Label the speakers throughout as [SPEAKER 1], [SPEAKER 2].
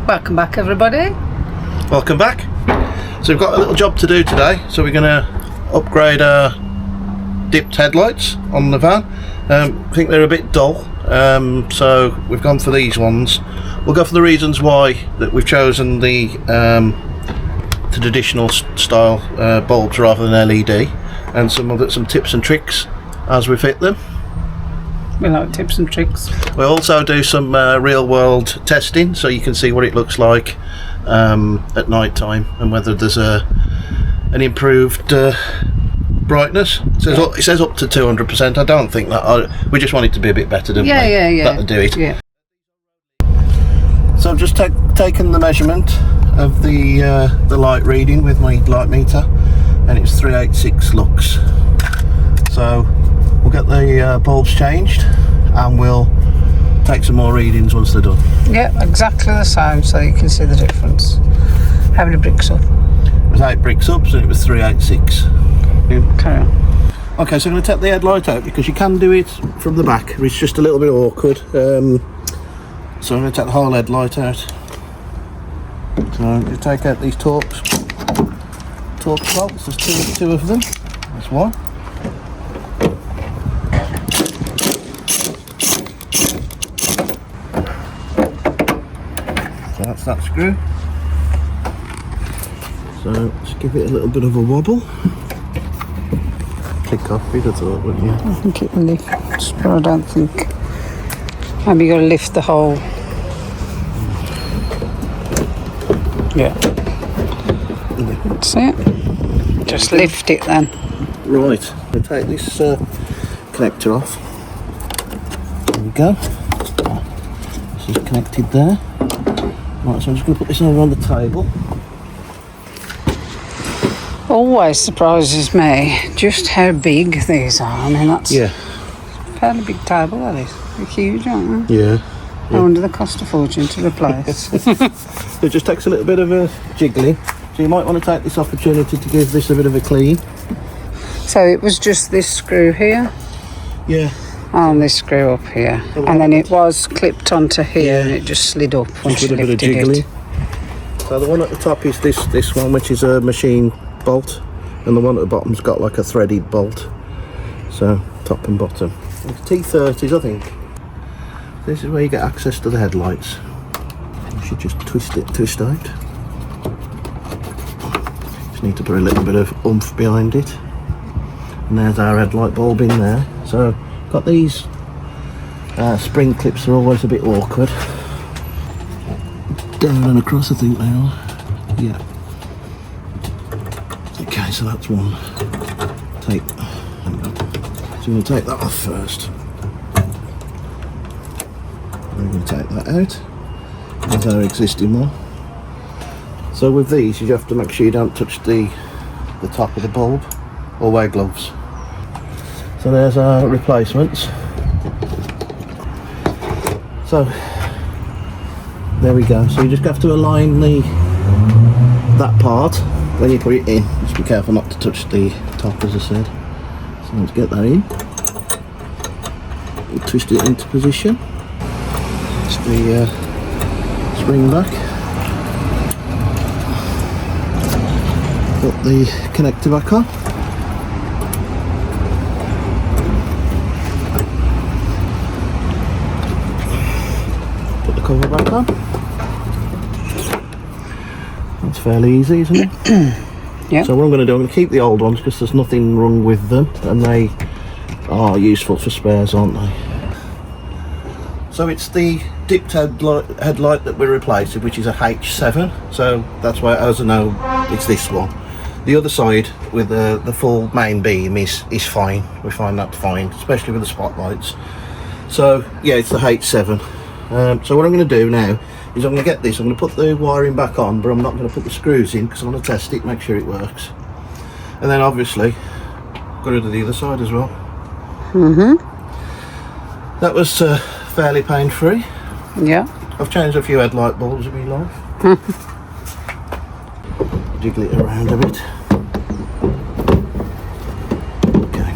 [SPEAKER 1] Welcome back, everybody.
[SPEAKER 2] Welcome back. So we've got a little job to do today. So we're going to upgrade our dipped headlights on the van. I think they're a bit dull, so we've gone for these ones. We'll go for the reasons why that we've chosen the traditional style bulbs rather than LED, and some tips and tricks as we fit them.
[SPEAKER 1] We like tips and tricks.
[SPEAKER 2] We'll also do some real world testing so you can see what it looks like at night time and whether there's an improved brightness. It says up to 200%. I don't think that. We just want it to be a bit better, don't we?
[SPEAKER 1] Yeah.
[SPEAKER 2] That'll do it.
[SPEAKER 1] Yeah.
[SPEAKER 2] So I've just taken the measurement of the light reading with my light meter, and it's 386 lux. So we'll get the bulbs changed and we'll take some more readings once they're done.
[SPEAKER 1] Yeah, exactly the same, so you can see the difference. How many bricks up?
[SPEAKER 2] It was 8 bricks up, so it was 386.
[SPEAKER 1] Carry on.
[SPEAKER 2] Okay, so I'm going to take the headlight out because you can do it from the back. It's just a little bit awkward. So I'm going to take the whole headlight out. So I'm going to take out these Torx bolts. There's two of them. There's one. So that's that screw. So let's give it a little bit of a wobble. Click off, you'd have thought, wouldn't you?
[SPEAKER 1] I think it lifts, but I don't think. Maybe you got to lift the whole. Yeah. That's it. Just lift it then.
[SPEAKER 2] Right, we'll take this connector off. There we go. This is connected there. Right, so I'm just going to put this over on the table.
[SPEAKER 1] Always surprises me just how big these are. I mean, that's a fairly big table, that is. They're huge, aren't they?
[SPEAKER 2] Yeah.
[SPEAKER 1] I wonder the cost of fortune to replace.
[SPEAKER 2] It just takes a little bit of a jiggling. So you might want to take this opportunity to give this a bit of a clean.
[SPEAKER 1] So it was just this screw here?
[SPEAKER 2] Yeah.
[SPEAKER 1] And this screw up here. And then it was clipped onto here and it just slid up once you lifted it.
[SPEAKER 2] So the one at the top is this one, which is a machine bolt, and the one at the bottom's got like a threaded bolt. So top and bottom. It's T30s, I think. This is where you get access to the headlights. You should just twist out. Just need to put a little bit of oomph behind it. And there's our headlight bulb in there. So got these spring clips are always a bit awkward. Down and across, I think they are. Yeah. Okay, so that's one. So I'm going to take that off first. I'm going to take that out. There's our existing one. So with these, you have to make sure you don't touch the top of the bulb or wear gloves. So there's our replacements. So there we go. So you just have to align that part when you put it in. Just be careful not to touch the top, as I said. So let's get that in. We'll twist it into position. Just the spring back. Put the connector back on. Put the cover back on. That's fairly easy, isn't it?
[SPEAKER 1] Yeah.
[SPEAKER 2] So what I'm going to do, I'm going to keep the old ones because there's nothing wrong with them and they are useful for spares, aren't they? So it's the dipped headlight that we're replacing, which is a H7. So that's why, as I know, it's this one. The other side with the full main beam is fine. We find that fine, especially with the spotlights. So yeah, it's the H7. So what I'm going to do now is I'm going to get this, I'm going to put the wiring back on, but I'm not going to put the screws in because I want to test it, make sure it works. And then obviously got to do the other side as well. That was fairly pain free.
[SPEAKER 1] Yeah.
[SPEAKER 2] I've changed a few headlight bulbs in my life. Jiggle it around a bit. Okay.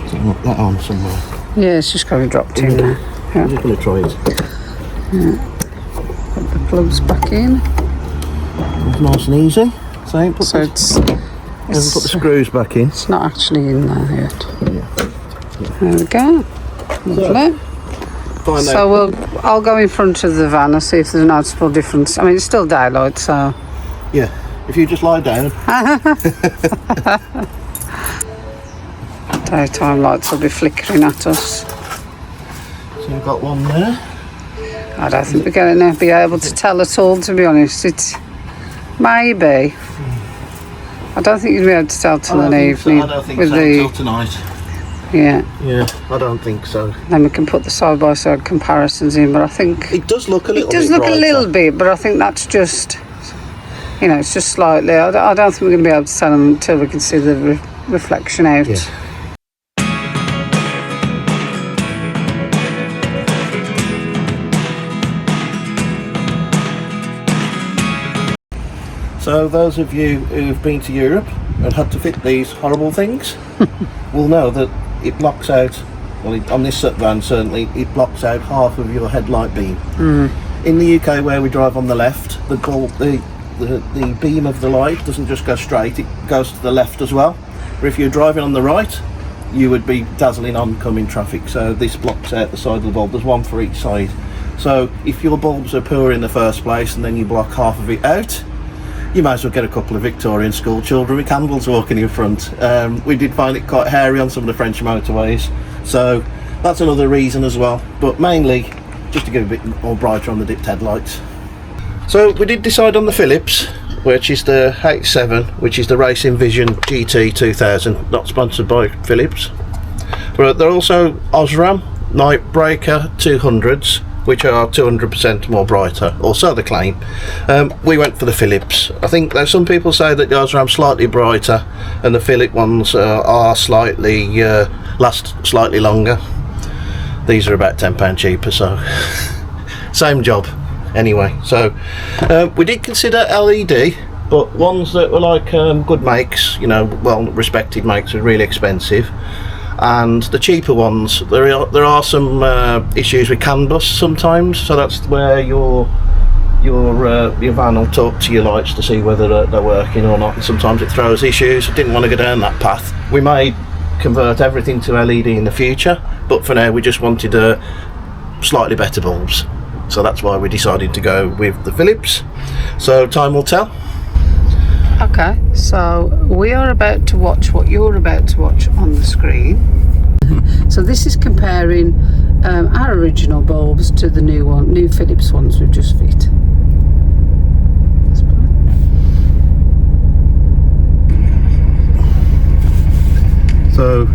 [SPEAKER 2] So I'll put that on somewhere.
[SPEAKER 1] Yeah, it's just got to be dropped in there.
[SPEAKER 2] I'm just going to try it.
[SPEAKER 1] Put the plugs back in.
[SPEAKER 2] It's nice and easy. So haven't put the screws back in.
[SPEAKER 1] It's not actually in there yet.
[SPEAKER 2] Yeah.
[SPEAKER 1] There we go. Lovely. So I'll go in front of the van and see if there's a noticeable difference. I mean, it's still daylight, so...
[SPEAKER 2] Yeah, if you just lie down.
[SPEAKER 1] Daytime lights will be flickering at us.
[SPEAKER 2] So we've got one there.
[SPEAKER 1] I don't think we're going to be able to tell at all, to be honest. It's... Maybe. I don't think you'll be able to tell till an evening.
[SPEAKER 2] I don't think so until tonight.
[SPEAKER 1] Yeah.
[SPEAKER 2] Yeah, I don't think so.
[SPEAKER 1] Then we can put the side-by-side comparisons in, but I think...
[SPEAKER 2] It does look a little bit
[SPEAKER 1] It does look
[SPEAKER 2] brighter.
[SPEAKER 1] a little bit, but I think that's just... You know, it's just slightly. I don't think we're going to be able to tell them until we can see the reflection out.
[SPEAKER 2] Yeah. So those of you who've been to Europe and had to fit these horrible things will know that it blocks out, well, on this van certainly, it blocks out half of your headlight beam. In the UK, where we drive on the left, the beam of the light doesn't just go straight, it goes to the left as well. Or if you're driving on the right, you would be dazzling oncoming traffic, so this blocks out the side of the bulb. There's one for each side. So if your bulbs are poor in the first place and then you block half of it out, you might as well get a couple of Victorian school children with candles walking in front. We did find it quite hairy on some of the French motorways, so that's another reason as well, but mainly just to get a bit more brighter on the dipped headlights. So we did decide on the Phillips, which is the H7, which is the Racing Vision GT 2000, not sponsored by Phillips. But they're also Osram Night Breaker 200s, which are 200% more brighter, or so they claim. We went for the Phillips. I think there's some people say that the Osram slightly brighter and the Phillips ones are slightly last slightly longer. These are about £10 cheaper, so same job anyway. So we did consider LED, but ones that were like good makes, you know, well respected makes, are really expensive. And the cheaper ones, there are some issues with CAN bus sometimes, so that's where your van will talk to your lights to see whether they're working or not, and sometimes it throws issues. I didn't want to go down that path. We may convert everything to LED in the future, but for now we just wanted slightly better bulbs, so that's why we decided to go with the Phillips. So time will tell.
[SPEAKER 1] Okay, so we are about to watch what you're about to watch on the screen. So this is comparing our original bulbs to the new Phillips ones we've just fit.
[SPEAKER 2] So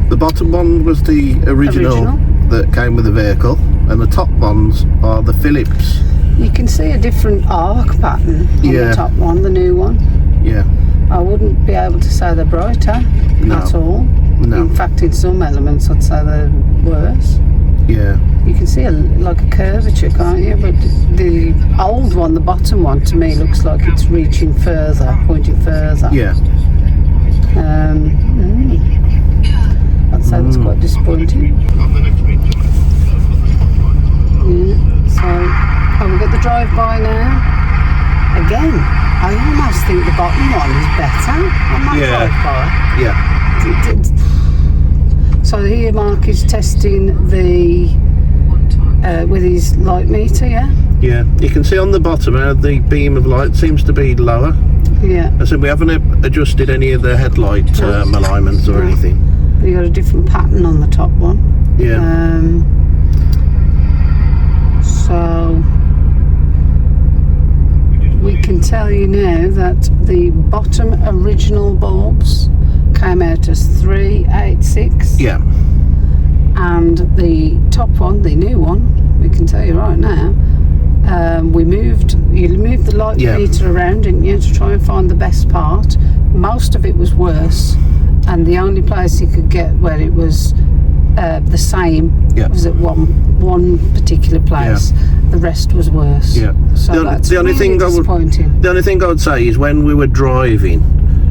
[SPEAKER 2] the bottom one was the original that came with the vehicle, and the top ones are the Phillips.
[SPEAKER 1] You can see a different arc pattern on the top one, the new one.
[SPEAKER 2] Yeah.
[SPEAKER 1] I wouldn't be able to say they're brighter at all.
[SPEAKER 2] No.
[SPEAKER 1] In fact, in some elements I'd say they're worse.
[SPEAKER 2] Yeah.
[SPEAKER 1] You can see like a curvature, can't you? But the old one, the bottom one, to me looks like it's reaching further, pointing further.
[SPEAKER 2] Yeah.
[SPEAKER 1] I'd say that's quite disappointing. Yeah. So, we've got the drive-by now. Again, I almost think the bottom one is better on my drive-by.
[SPEAKER 2] Yeah.
[SPEAKER 1] So here Mark is testing the with his light meter, yeah?
[SPEAKER 2] Yeah, you can see on the bottom the beam of light seems to be lower.
[SPEAKER 1] Yeah.
[SPEAKER 2] I said we haven't adjusted any of the headlight alignments or anything.
[SPEAKER 1] You got a different pattern on the top one.
[SPEAKER 2] Yeah.
[SPEAKER 1] So we can tell you now that the bottom original bulbs came out as 386.
[SPEAKER 2] Yeah.
[SPEAKER 1] And the top one, the new one, we can tell you right now, you moved the light meter around, didn't you, to try and find the best part. Most of it was worse, and the only place you could get where it was the same was at one particular place. The rest was worse.
[SPEAKER 2] Yeah.
[SPEAKER 1] So that's
[SPEAKER 2] the only thing
[SPEAKER 1] disappointing.
[SPEAKER 2] The only thing I would say is when we were driving,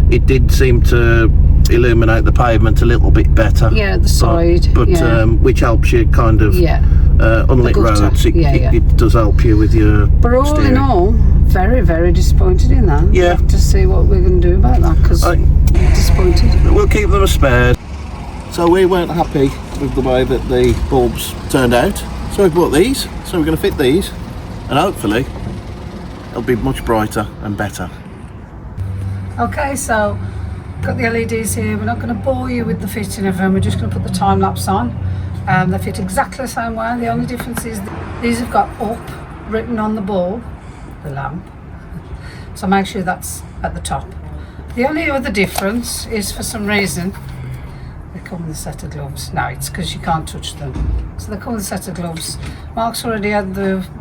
[SPEAKER 2] it did seem to illuminate the pavement a little bit better.
[SPEAKER 1] Yeah, at the side.
[SPEAKER 2] But which helps you kind of unlit roads, it does help you with your
[SPEAKER 1] But all
[SPEAKER 2] steering.
[SPEAKER 1] in all, very, very disappointed in that.
[SPEAKER 2] Yeah.
[SPEAKER 1] We have to see what we're going to do about that, because we're disappointed.
[SPEAKER 2] We'll keep them a spare. So we weren't happy with the way that the bulbs turned out, so we bought these. So we're going to fit these, and hopefully it'll be much brighter and better.
[SPEAKER 1] Okay, so got the LEDs here. We're not going to bore you with the fitting of them. We're just going to put the time lapse on. They fit exactly the same way. The only difference is these have got up written on the bulb, the lamp. So make sure that's at the top. The only other difference is, for some reason, they come with a set of gloves. No, it's because you can't touch them. So they come with a set of gloves. Mark's already had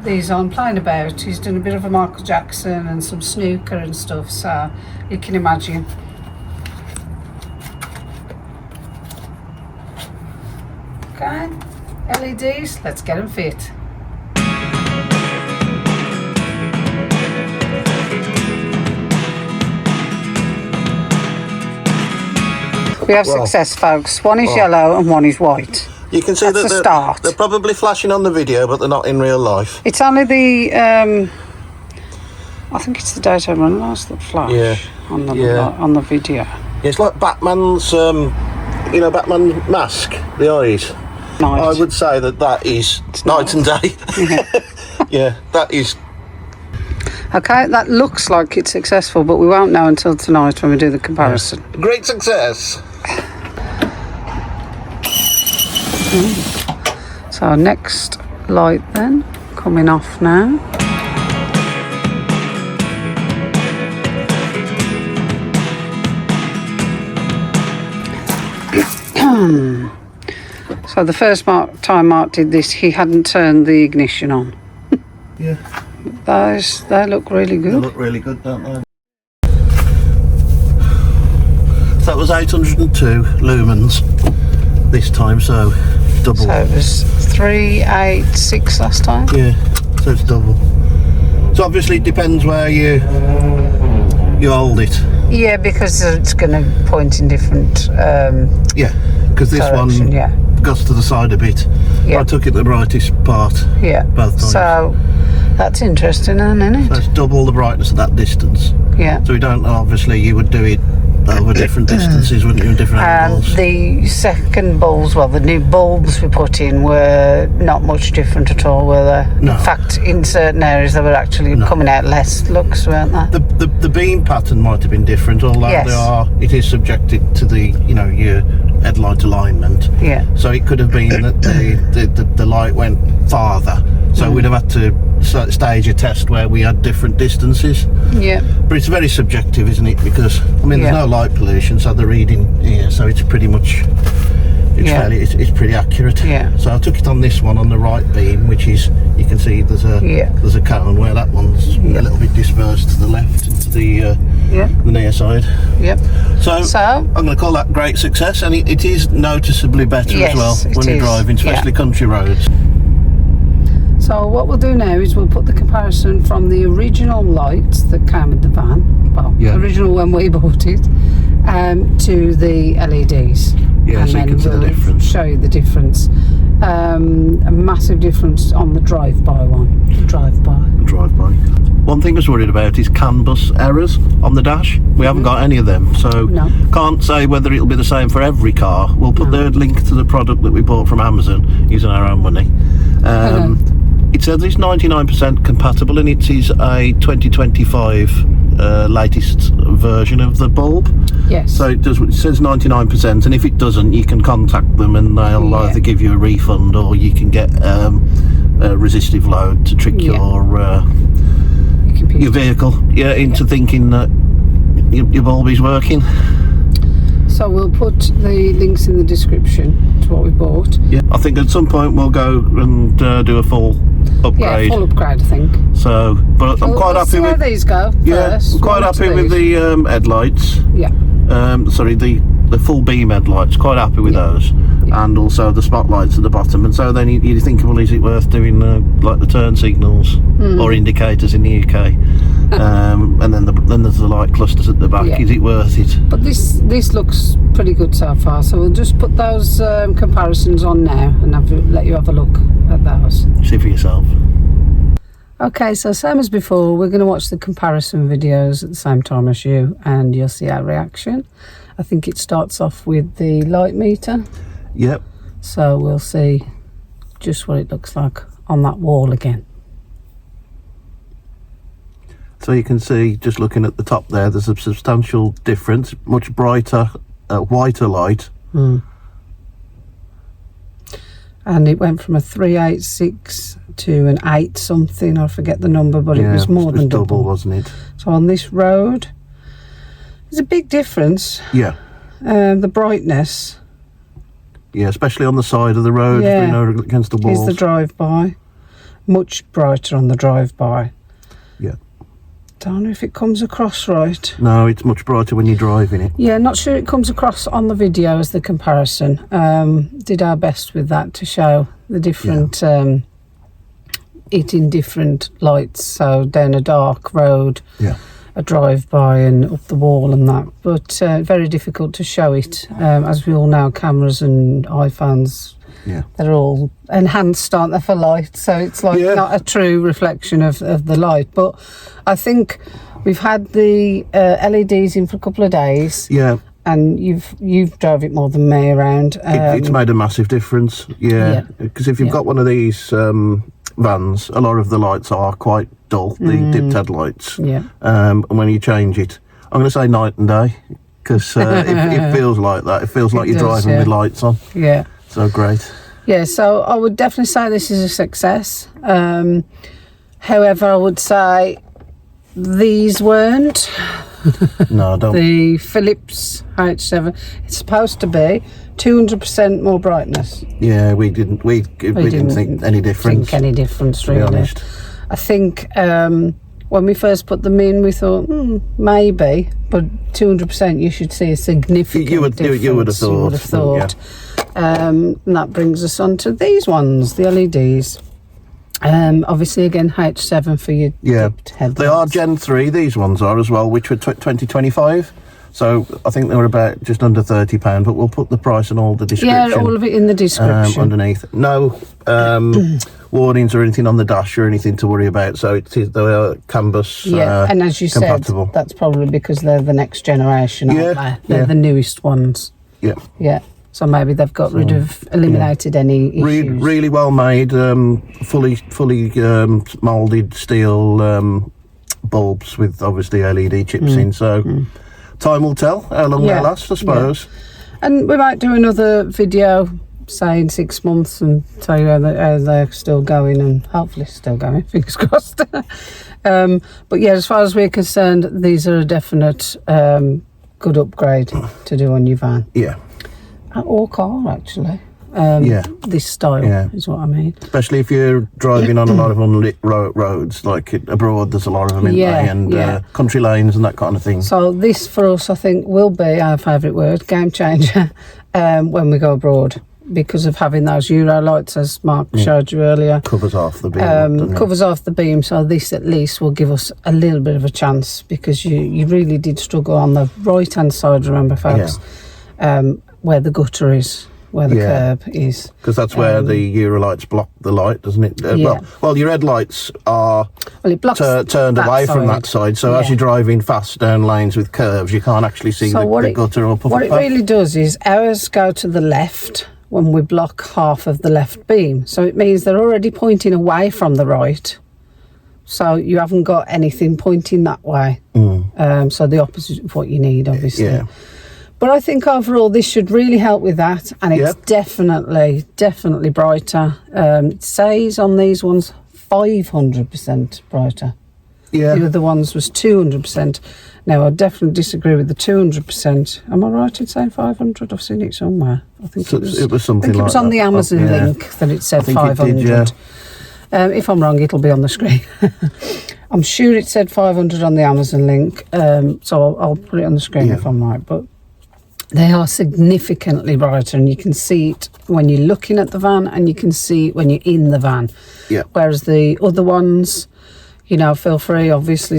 [SPEAKER 1] these on, playing about. He's done a bit of a Michael Jackson and some snooker and stuff, so you can imagine. Okay, LEDs, let's get them fit. We have success, folks. One is yellow and one is white.
[SPEAKER 2] You can see
[SPEAKER 1] That's
[SPEAKER 2] that they're probably flashing on the video, but they're not in real life.
[SPEAKER 1] It's only the, I think it's the daytime running lights that flash on the video.
[SPEAKER 2] Yeah, it's like Batman's, Batman mask, the eyes.
[SPEAKER 1] Night.
[SPEAKER 2] I would say that is night and day. Yeah, that is.
[SPEAKER 1] Okay, that looks like it's successful, but we won't know until tonight when we do the comparison.
[SPEAKER 2] Yeah. Great success.
[SPEAKER 1] So next light then, coming off now. So the first time Mark did this, he hadn't turned the ignition on.
[SPEAKER 2] Yeah.
[SPEAKER 1] They look really good.
[SPEAKER 2] They look really good, don't they? So that was 802 lumens this time, so double.
[SPEAKER 1] So it was 386 last time?
[SPEAKER 2] Yeah, so it's double. So obviously it depends where you hold it.
[SPEAKER 1] Yeah, because it's going to point in different
[SPEAKER 2] yeah, because this one goes to the side a bit. I took it the brightest part both times.
[SPEAKER 1] So that's interesting, isn't it?
[SPEAKER 2] So it's double the brightness at that distance.
[SPEAKER 1] Yeah.
[SPEAKER 2] So we don't, obviously you would do it over different distances, wouldn't you, in different angles?
[SPEAKER 1] The second bulbs, well, the new bulbs we put in were not much different at all, were they?
[SPEAKER 2] No.
[SPEAKER 1] In fact, in certain areas they were actually coming out less lux, weren't they?
[SPEAKER 2] The beam pattern might have been different, although it is subjected to the, your headlight alignment.
[SPEAKER 1] Yeah.
[SPEAKER 2] So it could have been that the light went farther. So we'd have had to stage a test where we had different distances. Yeah. But it's very subjective, isn't it? Because there's no light pollution, so the reading here, so it's pretty much it's pretty accurate. Yeah. So I took it on this one on the right beam, which is, you can see there's a cone where that one's a little bit dispersed to the left into the near side. Yep. So I'm going to call that great success, and it is noticeably better as well when you're driving, especially country roads. So what we'll do now is we'll put the comparison from the original lights that came with the van, original when we bought it, to the LEDs. Yeah, and so then you can see the difference. Show you the difference. A massive difference on the drive-by one. Drive-by. One thing I was worried about is CAN bus errors on the dash. We haven't got any of them, so can't say whether it'll be the same for every car. We'll put the link to the product that we bought from Amazon using our own money. It says it's 99% compatible, and it is a 2025 latest version of the bulb. Yes. So it says 99%, and if it doesn't, you can contact them and they'll either give you a refund or you can get a resistive load to trick your vehicle into thinking that your bulb is working. So we'll put the links in the description to what we bought. Yeah, I think at some point we'll go and do a full upgrade. Yeah, full upgrade, I think. So, but I'm quite happy with these go. Yeah, I'm quite happy with the headlights. Yeah. Sorry, the full beam headlights. Quite happy with those, and also the spotlights at the bottom. And so then you think, well, is it worth doing like the turn signals or indicators in the UK? And then there's the light clusters at the back.
[SPEAKER 1] Yeah.
[SPEAKER 2] Is it worth it?
[SPEAKER 1] But this looks pretty good so far, so we'll just put those comparisons on now and let you have a look at those.
[SPEAKER 2] See for yourself.
[SPEAKER 1] Okay, so same as before, we're going to watch the comparison videos at the same time as you, and you'll see our reaction. I think it starts off with the light meter.
[SPEAKER 2] Yep.
[SPEAKER 1] So we'll see just what it looks like on that wall again.
[SPEAKER 2] So you can see, just looking at the top there, there's a substantial difference. Much brighter, whiter light.
[SPEAKER 1] And it went from a 386 to an 8 something, I forget the number, but it was more than double,
[SPEAKER 2] wasn't it?
[SPEAKER 1] So on this road, there's a big difference.
[SPEAKER 2] Yeah.
[SPEAKER 1] The brightness.
[SPEAKER 2] Yeah, especially on the side of the road,
[SPEAKER 1] Yeah.
[SPEAKER 2] you know, against the walls.
[SPEAKER 1] Is the drive-by. Much brighter on the drive-by.
[SPEAKER 2] Yeah.
[SPEAKER 1] Don't know if it comes across right.
[SPEAKER 2] No, it's much brighter when you're driving it.
[SPEAKER 1] Yeah, not sure it comes across on the video as the comparison. Did our best with that to show the different it in different lights, so down a dark road, a drive-by and up the wall and that, but very difficult to show it. As we all know, cameras and iPhones, they're all enhanced, aren't they, for light, so it's like not a true reflection of the light. But I think we've had the LEDs in for a couple of days, and you've drove it more than me around.
[SPEAKER 2] It's made a massive difference, because if you've got one of these vans, a lot of the lights are quite dull, the dipped headlights, and when you change it, I'm going to say night and day, because it feels like that. It feels like you're driving with lights on. So great. Yeah,
[SPEAKER 1] so I would definitely say this is a success. However, I would say these weren't.
[SPEAKER 2] No, don't.
[SPEAKER 1] The Phillips H7, it's supposed to be 200% more brightness.
[SPEAKER 2] Yeah, we didn't think any difference.
[SPEAKER 1] Really.
[SPEAKER 2] To be honest.
[SPEAKER 1] I think when we first put them in, we thought maybe, but 200% you should see a significant difference.
[SPEAKER 2] You would have thought.
[SPEAKER 1] And that brings us on to these ones, the LEDs. Obviously, again, H7 for your dipped headlights.
[SPEAKER 2] They are Gen 3, these ones are as well, which were 2025. So I think they were about just under £30, but we'll put the price and all the description.
[SPEAKER 1] Yeah, all of it in the description.
[SPEAKER 2] Underneath. No warnings or anything on the dash or anything to worry about. So they are canvas
[SPEAKER 1] and as you
[SPEAKER 2] compatible.
[SPEAKER 1] said, that's probably because they're the next generation, aren't they? They're the newest ones. Yeah. So maybe they've got rid of, eliminated any issues.
[SPEAKER 2] Really well made, fully moulded steel bulbs with obviously LED chips in. So time will tell how long they last, I suppose.
[SPEAKER 1] And we might do another video, say in 6 months, and tell you how they're still going, and hopefully still going, fingers crossed. But yeah, as far as we're concerned, these are a definite good upgrade to do on your van. Or car, actually. This style is what I mean.
[SPEAKER 2] Especially if you're driving on a lot of unlit roads, like abroad, there's a lot of them in there, and country lanes and that kind of thing.
[SPEAKER 1] So this, for us, I think, will be our favourite word, game changer, when we go abroad, because of having those Euro lights, as Mark showed you earlier.
[SPEAKER 2] Covers half the beam.
[SPEAKER 1] Covers half the beam, so this at least will give us a little bit of a chance, because you really did struggle on the right-hand side, remember, folks, where the gutter is, where the curb is.
[SPEAKER 2] Because that's where the Euro lights block the light, doesn't it? Well, your headlights are turned away from that side, so as you're driving fast down lanes with curves, you can't actually see the gutter or puff.
[SPEAKER 1] What it really does is ours go to the left when we block half of the left beam, so it means they're already pointing away from the right, so you haven't got anything pointing that way. So the opposite of what you need, obviously. But I think overall this should really help with that, and it's definitely brighter. It says on these ones 500% brighter. The other ones was 200%. Now I definitely disagree with the 200%. Am I right in saying 500? I've seen it somewhere. I think it was
[SPEAKER 2] something like that.
[SPEAKER 1] It was on the Amazon link that it said 500. If I'm wrong, it'll be on the screen. I'm sure it said 500 on the Amazon link, so I'll put it on the screen if I'm right. But they are significantly brighter, and you can see it when you're looking at the van, and you can see it when you're in the van. Whereas the other ones, you know, feel free. Obviously,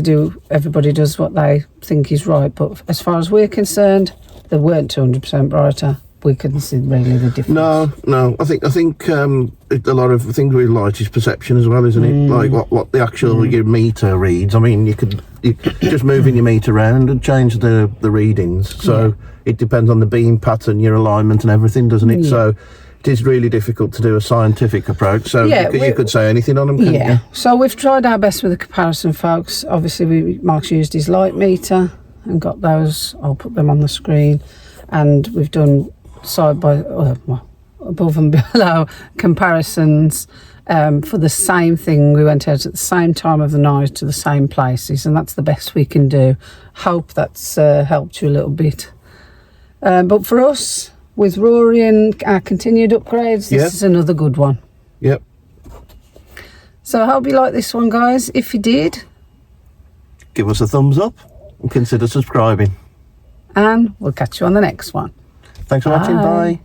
[SPEAKER 1] everybody does what they think is right. But as far as we're concerned, they weren't 200% brighter. We couldn't see really the difference.
[SPEAKER 2] No. I think a lot of things with light is perception as well, isn't it? Like what the actual your meter reads. I mean, you just moving your meter around and change the readings. So it depends on the beam pattern, your alignment, and everything, doesn't it? So it is really difficult to do a scientific approach. So you could say anything on them, couldn't you? So
[SPEAKER 1] we've tried our best with the comparison, folks. Obviously, Mark's used his light meter and got those. I'll put them on the screen, and we've done side by above and below comparisons for the same thing. We went out at the same time of the night to the same places, and that's the best we can do. Hope that's helped you a little bit. But for us, with Rory and our continued upgrades, this is another good one.
[SPEAKER 2] Yep.
[SPEAKER 1] So I hope you like this one, guys. If you did,
[SPEAKER 2] give us a thumbs up and consider subscribing.
[SPEAKER 1] And we'll catch you on the next one.
[SPEAKER 2] Thanks for watching. Bye.